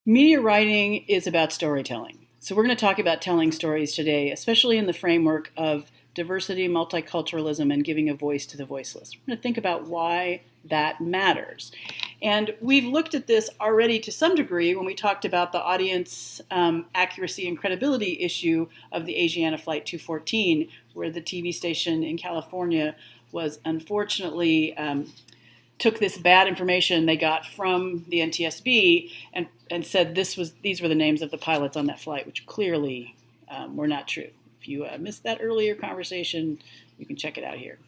Media writing is about storytelling. So we're going to talk about telling stories today, especially in the framework of diversity, multiculturalism, and giving a voice to the voiceless. We're going to think about why that matters. And we've looked at this already to some degree when we talked about the audience accuracy and credibility issue of the Asiana Flight 214, where the TV station in California was unfortunately took this bad information they got from the NTSB and said these were the names of the pilots on that flight, which clearly were not true. If you missed that earlier conversation, you can check it out here.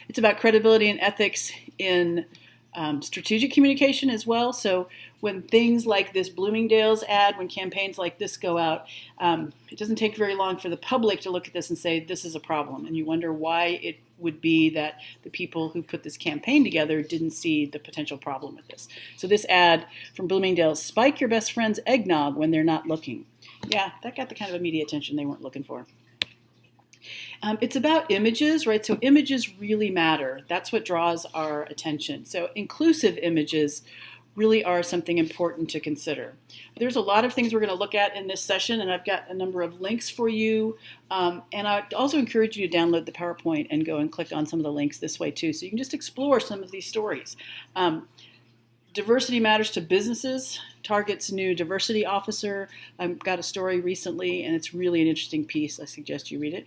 It's about credibility and ethics in strategic communication as well. So when things like this Bloomingdale's ad, when campaigns like this go out, it doesn't take very long for the public to look at this and say, this is a problem. And you wonder why it would be that the people who put this campaign together didn't see the potential problem with this. So this ad from Bloomingdale's, spike your best friend's eggnog when they're not looking. Yeah, that got the kind of immediate attention they weren't looking for. It's about images, right? So images really matter. That's what draws our attention. So inclusive images really are something important to consider. There's a lot of things we're going to look at in this session, and I've got a number of links for you. And I'd also encourage you to download the PowerPoint and go and click on some of the links this way too, so you can just explore some of these stories. Diversity Matters to Businesses, Target's new diversity officer. I've got a story recently, and it's really an interesting piece. I suggest you read it.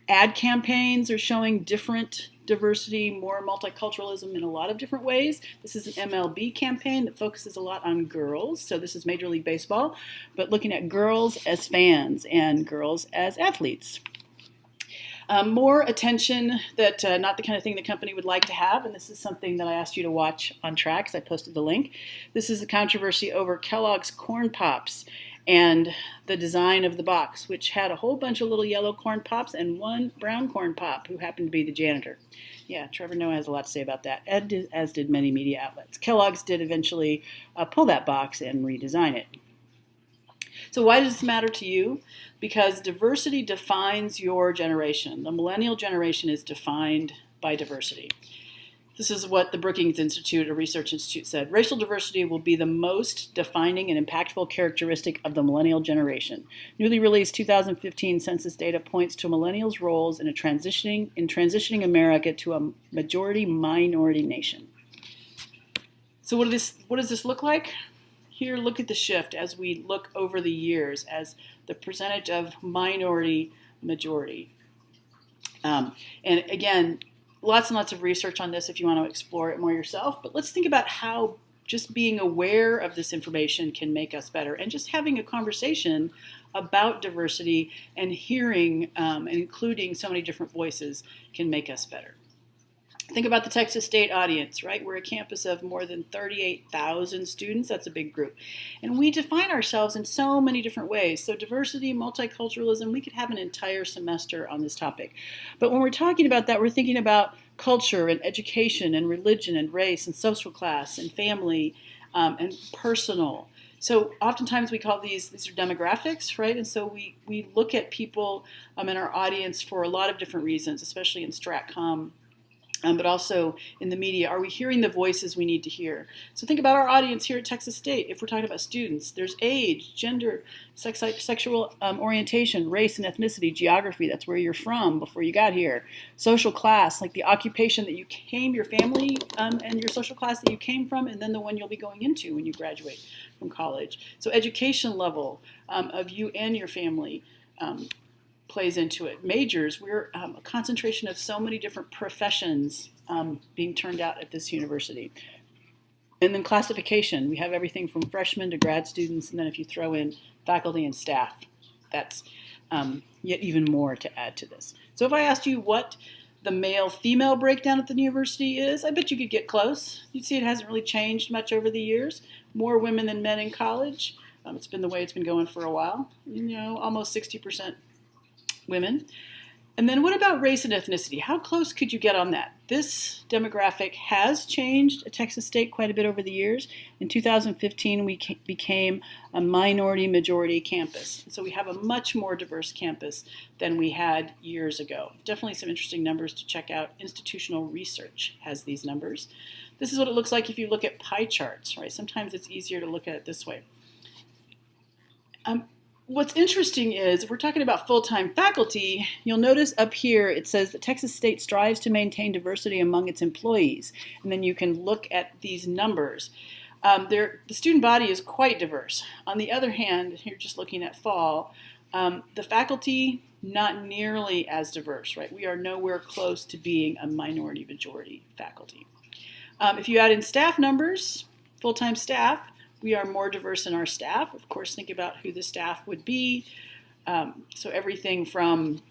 Ad campaigns are showing different diversity, more multiculturalism in a lot of different ways. This is an MLB campaign that focuses a lot on girls. So this is Major League Baseball, but looking at girls as fans and girls as athletes. More attention that not the kind of thing the company would like to have, and this is something that I asked you to watch on track because I posted the link. This is the controversy over Kellogg's Corn Pops and the design of the box, which had a whole bunch of little yellow corn pops and one brown corn pop who happened to be the janitor. Yeah, Trevor Noah has a lot to say about that, as did many media outlets. Kellogg's did eventually pull that box and redesign it. So why does this matter to you? Because diversity defines your generation. The millennial generation is defined by diversity. This is what the Brookings Institute, a research institute, said. Racial diversity will be the most defining and impactful characteristic of the millennial generation. Newly released 2015 census data points to millennials' roles in transitioning America to a majority-minority nation. So what does this look like? Here, look at the shift as we look over the years as the percentage of minority-majority. And again, lots and lots of research on this if you want to explore it more yourself. But let's think about how just being aware of this information can make us better. And just having a conversation about diversity and hearing and including so many different voices can make us better. Think about the Texas State audience, right? We're a campus of more than 38,000 students. That's a big group. And we define ourselves in so many different ways. So diversity, multiculturalism, we could have an entire semester on this topic. But when we're talking about that, we're thinking about culture and education and religion and race and social class and family and personal. So oftentimes we call these are demographics, right? And so we look at people in our audience for a lot of different reasons, especially in StratCom. But also in the media, are we hearing the voices we need to hear? So think about our audience here at Texas State. If we're talking about students, there's age, gender, sexual orientation, race and ethnicity, geography, that's where you're from before you got here. Social class, like the occupation that you came, your family, and your social class that you came from, and then the one you'll be going into when you graduate from college. So education level of you and your family plays into it. Majors, we're a concentration of so many different professions being turned out at this university. And then classification, we have everything from freshmen to grad students, and then if you throw in faculty and staff, that's yet even more to add to this. So if I asked you what the male-female breakdown at the university is, I bet you could get close. You'd see it hasn't really changed much over the years. More women than men in college. It's been the way it's been going for a while. Almost 60% women. And then what about race and ethnicity? How close could you get on that? This demographic has changed at Texas State quite a bit over the years. In 2015, we became a minority-majority campus. So we have a much more diverse campus than we had years ago. Definitely some interesting numbers to check out. Institutional Research has these numbers. This is what it looks like if you look at pie charts, right? Sometimes it's easier to look at it this way. What's interesting is, if we're talking about full-time faculty, you'll notice up here it says that Texas State strives to maintain diversity among its employees. And then you can look at these numbers. The student body is quite diverse. On the other hand, you're just looking at fall, the faculty, not nearly as diverse, right? We are nowhere close to being a minority majority faculty. If you add in staff numbers, full-time staff, we are more diverse in our staff. Of course, think about who the staff would be. So everything from,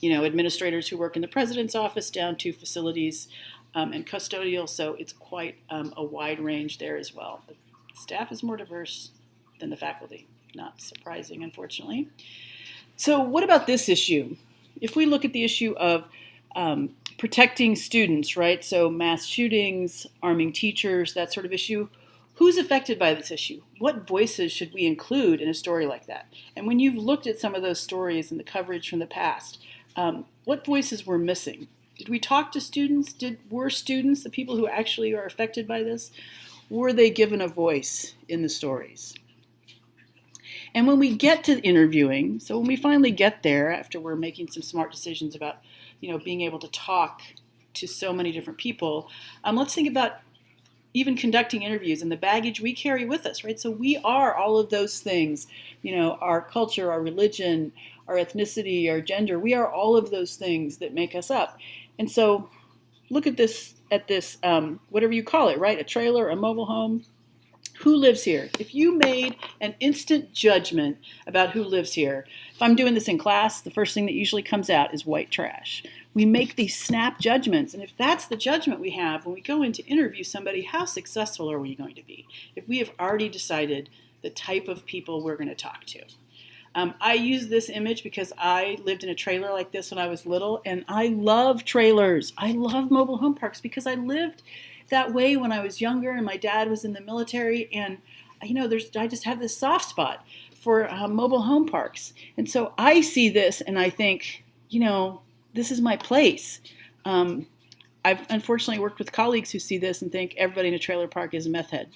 administrators who work in the president's office down to facilities and custodial. So it's quite a wide range there as well. The staff is more diverse than the faculty. Not surprising, unfortunately. So what about this issue? If we look at the issue of protecting students, right? So mass shootings, arming teachers, that sort of issue. Who's affected by this issue? What voices should we include in a story like that? And when you've looked at some of those stories and the coverage from the past, what voices were missing? Did we talk to students? Were students, the people who actually are affected by this, were they given a voice in the stories? And when we get to interviewing, so when we finally get there after we're making some smart decisions about, being able to talk to so many different people, let's think about even conducting interviews and the baggage we carry with us, right? So we are all of those things, our culture, our religion, our ethnicity, our gender. We are all of those things that make us up. And so look at this, whatever you call it, right? A trailer, a mobile home. Who lives here? If you made an instant judgment about who lives here, if I'm doing this in class, the first thing that usually comes out is white trash. We make these snap judgments, and if that's the judgment we have when we go in to interview somebody, how successful are we going to be if we have already decided the type of people we're going to talk to? I use this image because I lived in a trailer like this when I was little, and I love trailers. I love mobile home parks because I lived that way when I was younger and my dad was in the military, and I just have this soft spot for mobile home parks. And so I see this and I think, this is my place. I've unfortunately worked with colleagues who see this and think everybody in a trailer park is a meth head.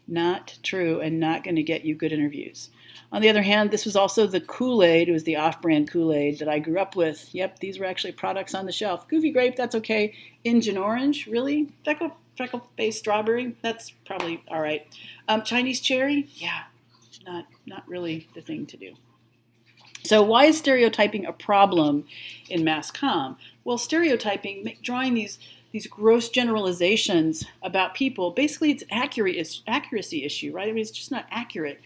Not true, and not going to get you good interviews. On the other hand, this was also the Kool-Aid. It was the off-brand Kool-Aid that I grew up with. Yep, these were actually products on the shelf. Goofy grape, that's okay. Injun orange, really? Freckle-faced strawberry, that's probably all right. Chinese cherry, yeah, not really the thing to do. So why is stereotyping a problem in mass comm? Well, stereotyping, drawing these gross generalizations about people, basically it's accuracy issue, right? I mean, it's just not accurate.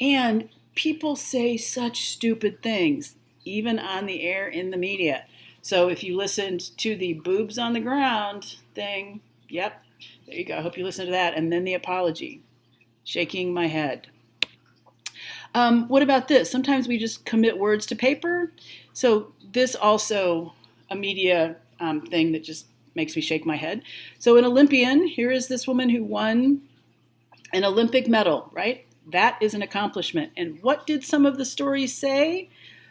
And people say such stupid things, even on the air in the media. So if you listened to the boobs on the ground thing, yep, there you go. I hope you listened to that. And then the apology, shaking my head. What about this? Sometimes we just commit words to paper. So this also a media thing that just makes me shake my head. So an Olympian, here is this woman who won an Olympic medal, right? That is an accomplishment. And what did some of the stories say?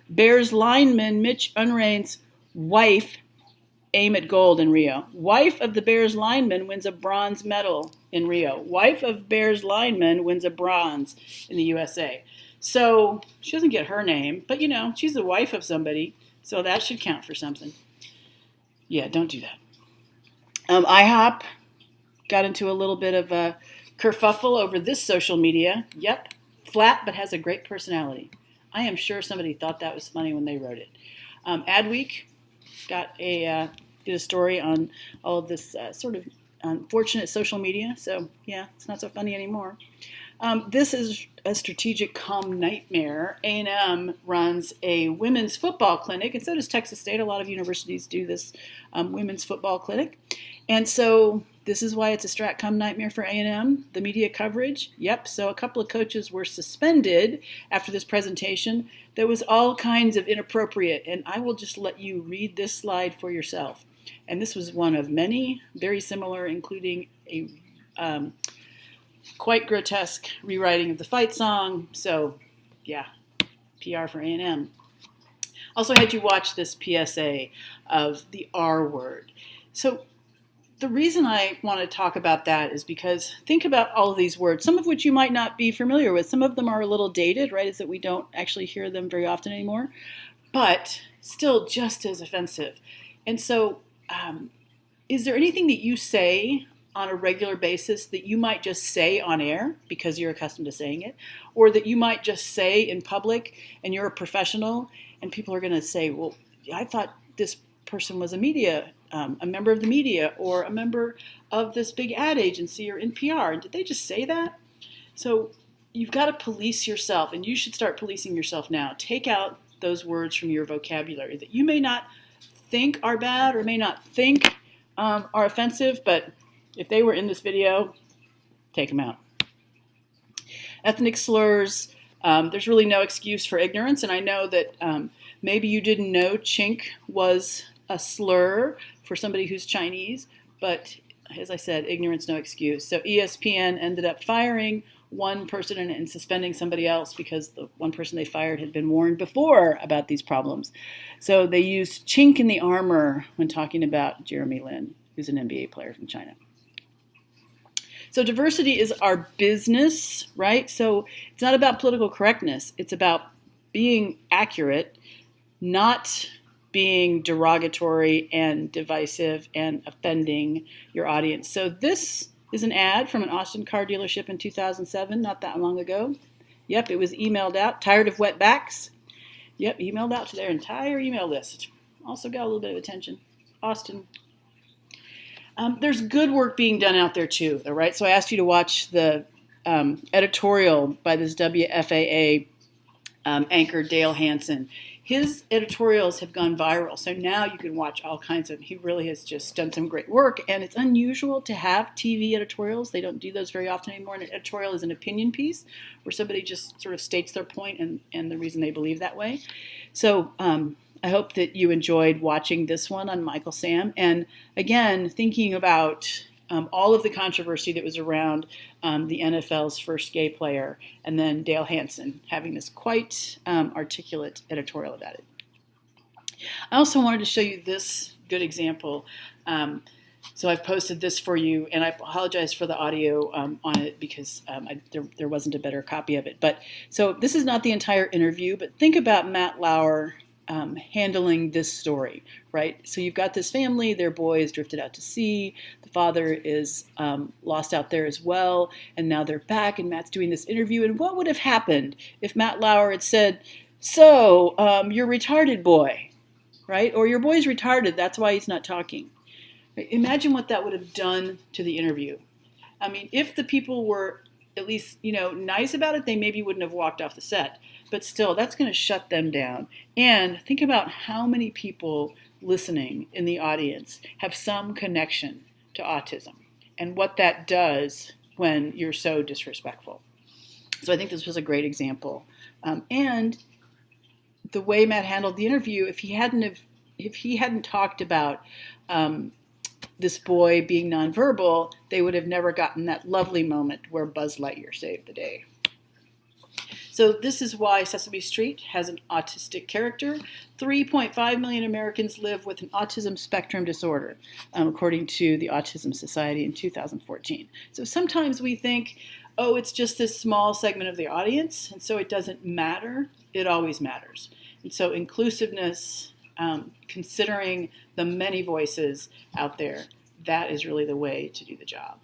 Bears lineman Mitch Unrain's wife aim at gold in Rio. Wife of the Bears lineman wins a bronze medal in Rio. Wife of Bears lineman wins a bronze in the USA. So she doesn't get her name, but she's the wife of somebody, so that should count for something. Yeah, don't do that. IHOP got into a little bit of a kerfuffle over this social media. Yep, flat but has a great personality. I am sure somebody thought that was funny when they wrote it. Adweek did a story on all of this sort of unfortunate social media. So yeah, it's not so funny anymore. This is a strategic comm nightmare. A&M runs a women's football clinic, and so does Texas State. A lot of universities do this women's football clinic. And so this is why it's a stratcom nightmare for A&M, the media coverage. Yep, so a couple of coaches were suspended after this presentation. There was all kinds of inappropriate, and I will just let you read this slide for yourself. And this was one of many, very similar, including a quite grotesque rewriting of the fight song. So, yeah, PR for A&M. Also had you watch this PSA of the R word. So the reason I want to talk about that is because think about all of these words, some of which you might not be familiar with. Some of them are a little dated, right? Is that we don't actually hear them very often anymore, but still just as offensive. And so, is there anything that you say on a regular basis that you might just say on air because you're accustomed to saying it, or that you might just say in public and you're a professional and people are going to say, well, I thought this person was a member of the media or a member of this big ad agency or NPR, and did they just say that? So you've got to police yourself, and you should start policing yourself now. Take out those words from your vocabulary that you may not think are bad or may not think are offensive, but if they were in this video, take them out. Ethnic slurs, there's really no excuse for ignorance, and I know that maybe you didn't know chink was a slur for somebody who's Chinese, but as I said, ignorance, no excuse. So ESPN ended up firing one person and suspending somebody else because the one person they fired had been warned before about these problems. So they used chink in the armor when talking about Jeremy Lin, who's an NBA player from China. So diversity is our business, right? So it's not about political correctness. It's about being accurate, not being derogatory and divisive and offending your audience. So this is an ad from an Austin car dealership in 2007, not that long ago. Yep, it was emailed out. Tired of wet backs? Yep, emailed out to their entire email list. Also got a little bit of attention. Austin. There's good work being done out there too, though, right? So I asked you to watch the editorial by this WFAA anchor, Dale Hansen. His editorials have gone viral, so now you can watch all kinds of, he really has just done some great work, and it's unusual to have TV editorials. They don't do those very often anymore. An editorial is an opinion piece where somebody just sort of states their point and the reason they believe that way. So I hope that you enjoyed watching this one on Michael Sam, and again, thinking about all of the controversy that was around the NFL's first gay player, and then Dale Hansen having this quite articulate editorial about it. I also wanted to show you this good example. So I've posted this for you, and I apologize for the audio on it because there wasn't a better copy of it. But so this is not the entire interview, but think about Matt Lauer handling this story, right? So you've got this family, their boy is drifted out to sea, the father is lost out there as well, and now they're back, and Matt's doing this interview, and what would have happened if Matt Lauer had said, so, you're retarded, boy, right? Or your boy's retarded, that's why he's not talking. Right? Imagine what that would have done to the interview. I mean, if the people were at least, nice about it, they maybe wouldn't have walked off the set. But still, that's going to shut them down. And think about how many people listening in the audience have some connection to autism and what that does when you're so disrespectful. So I think this was a great example. And the way Matt handled the interview, if he hadn't talked about this boy being nonverbal, they would have never gotten that lovely moment where Buzz Lightyear saved the day. So this is why Sesame Street has an autistic character. 3.5 million Americans live with an autism spectrum disorder, according to the Autism Society in 2014. So sometimes we think, oh, it's just this small segment of the audience, and so it doesn't matter. It always matters. And so inclusiveness, considering the many voices out there, that is really the way to do the job.